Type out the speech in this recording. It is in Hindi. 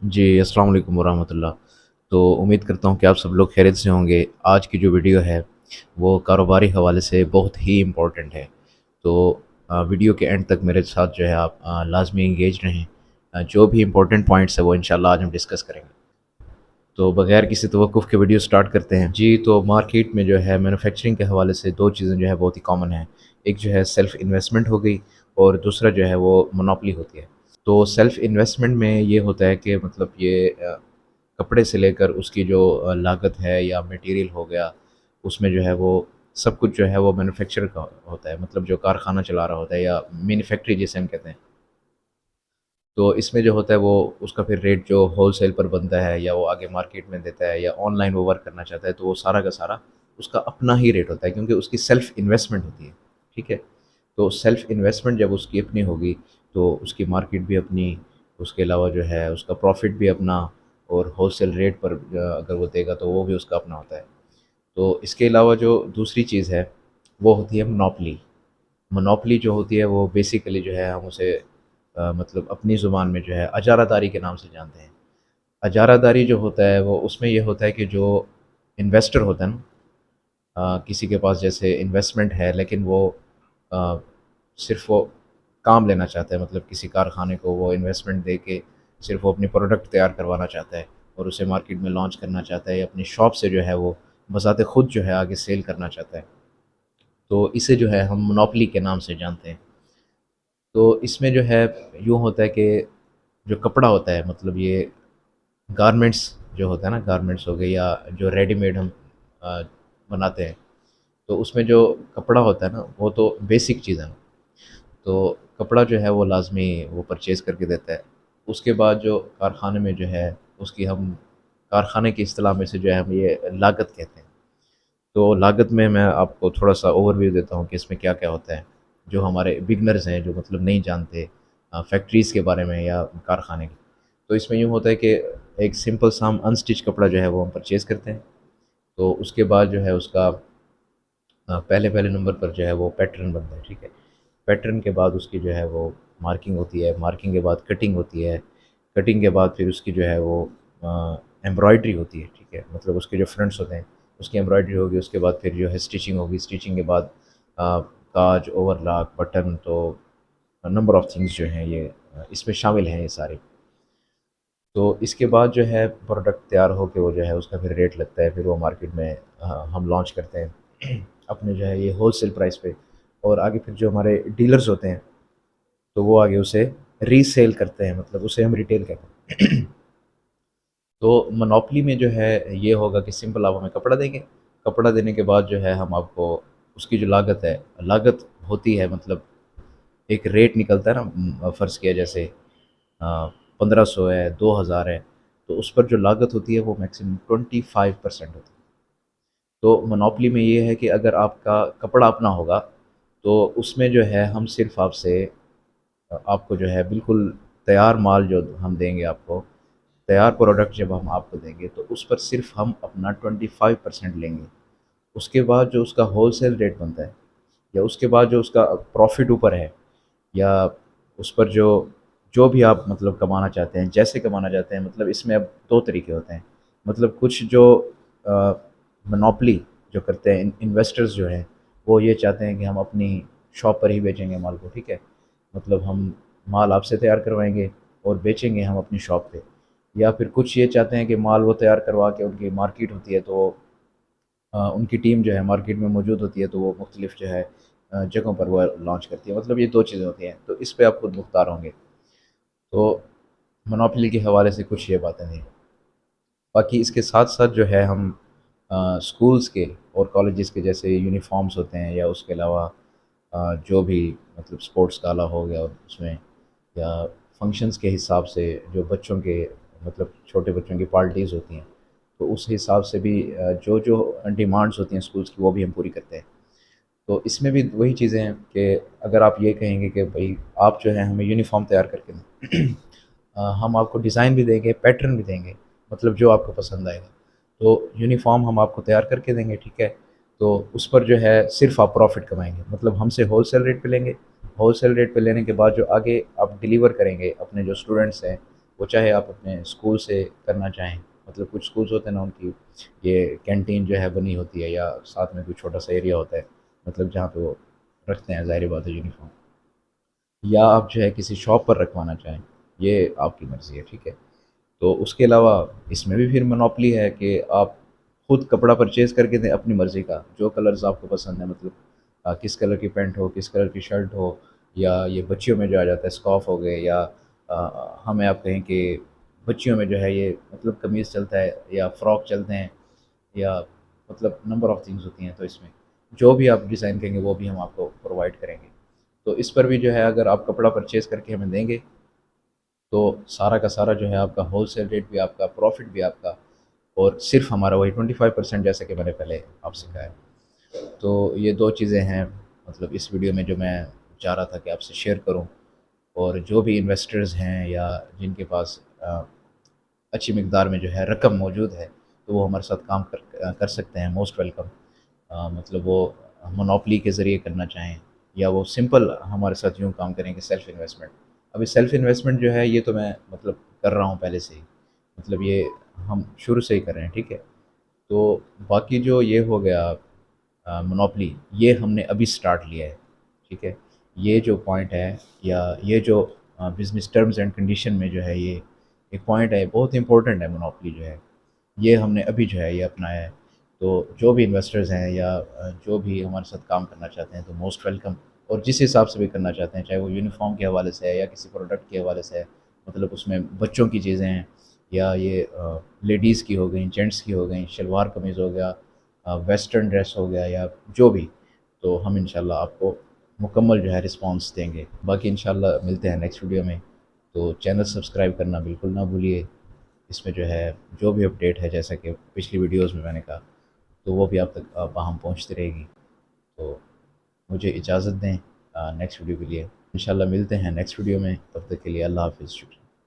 जी, अस्सलाम वालेकुम वरहमतुल्लाह। तो उम्मीद करता हूँ कि आप सब लोग खैरियत से होंगे। आज की जो वीडियो है, वो कारोबारी हवाले से बहुत ही इम्पोर्टेंट है। तो वीडियो के एंड तक मेरे साथ जो है आप लाज़मी एंगेज रहें। जो भी इम्पोर्टेंट पॉइंट्स हैं वो इंशाल्लाह आज हम डिस्कस करेंगे। तो बगैर किसी तवक्कुफ़ के वीडियो स्टार्ट करते हैं। जी, तो मार्केट में जो है मैन्युफैक्चरिंग के हवाले से 2 चीज़ें जो है बहुत ही कॉमन हैं। एक जो है सेल्फ़ इन्वेस्टमेंट हो गई और दूसरा जो है वो मोनोपोली होती है। तो सेल्फ़ इन्वेस्टमेंट में ये होता है कि मतलब ये कपड़े से लेकर उसकी जो लागत है या मटेरियल हो गया, उसमें जो है वो सब कुछ जो है वो मैन्युफैक्चरर का होता है, मतलब जो कारखाना चला रहा होता है या मिनी फैक्ट्री जिसे हम कहते हैं। तो इसमें जो होता है वो उसका फिर रेट जो होलसेल पर बनता है या वो आगे मार्केट में देता है या ऑनलाइन वो वर्क करना चाहता है, तो वो सारा का सारा उसका अपना ही रेट होता है क्योंकि उसकी सेल्फ़ इन्वेस्टमेंट होती है, ठीक है? तो सेल्फ़ इन्वेस्टमेंट जब उसकी अपनी होगी, तो उसकी मार्केट भी अपनी, उसके अलावा जो है उसका प्रॉफ़िट भी अपना और होलसेल रेट पर अगर वो देगा तो वो भी उसका अपना होता है। तो इसके अलावा जो दूसरी चीज़ है, वो होती है मोनोपोली। मोनोपोली जो होती है वो बेसिकली जो है हम उसे मतलब अपनी ज़ुबान में जो है अजारादारी के नाम से जानते हैं। अजारादारी जो होता है वो उसमें ये होता है कि जो इन्वेस्टर होता है ना, किसी के पास जैसे इन्वेस्टमेंट है लेकिन वो अ, सिर्फ़ वो काम लेना चाहता है, मतलब किसी कारखाने को वो इन्वेस्टमेंट दे के सिर्फ़ वो अपनी प्रोडक्ट तैयार करवाना चाहता है और उसे मार्केट में लॉन्च करना चाहता है या अपनी शॉप से जो है वो बज़ाते खुद जो है आगे सेल करना चाहता है। तो इसे जो है हम मोनोपोली के नाम से जानते हैं। तो इसमें जो है यूँ होता है कि जो कपड़ा होता है, मतलब ये गारमेंट्स जो होता है ना, गारमेंट्स हो गए या जो रेडीमेड हम अ, बनाते हैं, तो उसमें जो कपड़ा होता है ना, वो तो बेसिक चीज़ है ना। तो कपड़ा जो है वो लाज़मी वो परचेज़ करके देता है। उसके बाद जो कारखाने में जो है उसकी हम कारखाने की इस्तिलाह में से जो है हम ये लागत कहते हैं। तो लागत में मैं आपको थोड़ा-सा ओवरव्यू देता हूँ कि इसमें क्या-क्या होता है। जो हमारे बिगिनर्स हैं, जो मतलब नहीं जानते फैक्ट्रीज़ के बारे में या कारखाने के। तो इसमें यूँ होता है कि एक सिंपल सा हम अनस्टिच कपड़ा जो है वो हम परचेज़ करते हैं। तो उसके बाद जो है उसका पहले-पहले नंबर पर जो है वो पैटर्न बनता है, ठीक है? पैटर्न के बाद उसकी जो है वो मार्किंग होती है, मार्किंग के बाद कटिंग होती है, कटिंग के बाद फिर उसकी जो है वो एम्ब्रॉयडरी होती है, ठीक है? मतलब उसके जो फ्रंट्स होते हैं, उसकी एम्ब्रॉयडरी होगी, उसके बाद फिर जो है स्टिचिंग होगी, स्टिचिंग के बाद काज, ओवरलॉक, बटन, तो नंबर ऑफ थिंग्स जो हैं ये इसमें शामिल हैं ये सारे। तो इसके बाद जो है प्रोडक्ट तैयार होके वो जो है उसका फिर रेट लगता है, फिर वो मार्केट में हम लॉन्च करते हैं अपने जो है ये होलसेल प्राइस पे, और आगे फिर जो हमारे डीलर्स होते हैं, तो वो आगे उसे रीसेल करते हैं, मतलब उसे हम रिटेल कहते हैं। तो मोनोपोली में जो है ये होगा कि सिंपल आप हमें कपड़ा देंगे, कपड़ा देने के बाद जो है हम आपको उसकी जो लागत है, लागत होती है मतलब एक रेट निकलता है ना, फ़र्ज़ किया जैसे 1500 है, 2000 है, तो उस पर जो लागत होती है वो मैक्सिमम 25% होती है। तो मोनोपोली में ये है कि अगर आपका कपड़ा अपना होगा, तो उसमें जो है हम सिर्फ़ आपसे आपको जो है बिल्कुल तैयार माल जो हम देंगे आपको, तैयार प्रोडक्ट जब हम आपको देंगे, तो उस पर सिर्फ़ हम अपना 25% लेंगे। उसके बाद जो उसका होलसेल रेट बनता है या उसके बाद जो उसका प्रॉफ़िट ऊपर है, या उस पर जो जो भी आप मतलब कमाना चाहते हैं, जैसे कमाना चाहते हैं, मतलब इसमें अब 2 तरीके होते हैं। मतलब कुछ जो अ, मोनोपोली जो करते हैं, इन्वेस्टर्स जो हैं, वो ये चाहते हैं कि हम अपनी शॉप पर ही बेचेंगे माल को, ठीक है? मतलब हम माल आपसे तैयार करवाएँगे और बेचेंगे हम अपनी शॉप पे। या फिर कुछ ये चाहते हैं कि माल वो तैयार करवा के, उनकी मार्केट होती है तो उनकी टीम जो है मार्केट में मौजूद होती है, तो वो मुख्तलिफ जो है जगहों पर वो लॉन्च करती है। मतलब ये 2 चीज़ें होती हैं, तो इस पे आप खुद मुख्तार होंगे। तो मोनोपोली के हवाले से कुछ ये बातें थी। बाकी इसके साथ-साथ जो है हम स्कूल्स के और कॉलेजेस के जैसे यूनिफ़ॉर्म्स होते हैं, या उसके अलावा जो भी मतलब स्पोर्ट्स गाला हो गया उसमें, या फंक्शंस के हिसाब से जो बच्चों के मतलब छोटे बच्चों की पार्टीज़ होती हैं, तो उस हिसाब से भी जो-जो डिमांड्स होती हैं स्कूल्स की, वो भी हम पूरी करते हैं। तो इसमें भी वही चीज़ें हैं कि अगर आप ये कहेंगे कि भई आप जो है हमें यूनिफ़ॉर्म तैयार करके दें, हम आपको डिज़ाइन भी देंगे, पैटर्न भी देंगे, मतलब जो आपको पसंद आएगा। तो यूनिफ़ॉर्म हम आपको तैयार करके देंगे, ठीक है? तो उस पर जो है सिर्फ़ आप प्रॉफ़िट कमाएँगे, मतलब हमसे होलसेल रेट पे लेंगे। होलसेल रेट पे लेने के बाद जो आगे आप डिलीवर करेंगे अपने जो स्टूडेंट्स हैं वो चाहे आप अपने स्कूल से करना चाहें, मतलब कुछ स्कूल्स होते हैं ना, उनकी ये कैंटीन जो है बनी होती है, या साथ में कोई छोटा सा एरिया होता है, मतलब जहाँ पे वो रखते हैं, ज़ाहिर बात है, यूनिफ़ॉर्म। या आप जो है किसी शॉप पर रखवाना चाहें, ये आपकी मर्ज़ी है, ठीक है। तो उसके अलावा इसमें भी फिर मोनोपोली है कि आप खुद कपड़ा परचेज़ करके दें अपनी मर्ज़ी का, जो कलर्स आपको पसंद है, मतलब किस कलर की पैंट हो, किस कलर की शर्ट हो, या ये बच्चियों में जो आ जाता है स्कार्फ़ हो गए, या हमें आप कहें कि बच्चियों में जो है ये मतलब कमीज़ चलता है या फ्रॉक चलते हैं, या मतलब नंबर ऑफ़ थिंग्स होती हैं। तो इसमें जो भी आप डिज़ाइन कहेंगे वो भी हम आपको प्रोवाइड करेंगे। तो इस पर भी जो है अगर आप कपड़ा परचेज़ करके हमें देंगे, तो सारा का सारा जो है आपका होलसेल रेट भी आपका, प्रॉफ़िट भी आपका, और सिर्फ़ हमारा वही 25% जैसा कि मैंने पहले आपसे कहा है। तो ये 2 चीज़ें हैं मतलब इस वीडियो में जो मैं चाह रहा था कि आपसे शेयर करूँ। और जो भी इन्वेस्टर्स हैं या जिनके पास अच्छी मिकदार में जो है रकम मौजूद है, तो वो हमारे साथ काम कर सकते हैं, मोस्ट वेलकम। मतलब वो मोनोपोली के ज़रिए करना चाहें, या वो सिंपल हमारे साथ यूँ काम करें कि सेल्फ़ इन्वेस्टमेंट। अभी सेल्फ़ इन्वेस्टमेंट जो है ये तो मैं मतलब कर रहा हूँ पहले से ही, मतलब ये हम शुरू से ही कर रहे हैं, ठीक है। तो बाकी जो ये हो गया मोनोपोली, ये हमने अभी स्टार्ट लिया है, ठीक है। ये जो पॉइंट है, या ये जो बिज़नेस टर्म्स एंड कंडीशन में जो है ये एक पॉइंट है, बहुत इंपॉर्टेंट है मोनोपोली जो है, ये हमने अभी जो है ये अपनाया है। तो जो भी इन्वेस्टर्स हैं या जो भी हमारे साथ काम करना चाहते हैं, तो मोस्ट वेलकम। और जिस हिसाब से भी करना चाहते हैं, चाहे वो यूनिफ़ॉर्म के हवाले से है या किसी प्रोडक्ट के हवाले से है, मतलब उसमें बच्चों की चीज़ें हैं, या ये लेडीज़ की हो गई, जेंट्स की हो गई, शलवार कमीज़ हो गया, वेस्टर्न ड्रेस हो गया, या जो भी, तो हम इंशाल्लाह आपको मुकम्मल जो है रिस्पॉन्स देंगे। बाकी इंशाल्लाह मिलते हैं नेक्स्ट वीडियो में। तो चैनल सब्सक्राइब करना बिल्कुल ना भूलिए। इसमें जो है जो भी अपडेट है, जैसा कि पिछली वीडियोज़ में मैंने कहा, तो वो भी आप तक वहाँ पहुँचती रहेगी। तो मुझे इजाज़त दें नेक्स्ट वीडियो के लिए। इंशाल्लाह मिलते हैं नेक्स्ट वीडियो में, तब तक के लिए अल्लाह हाफ़िज़। शुक्रिया।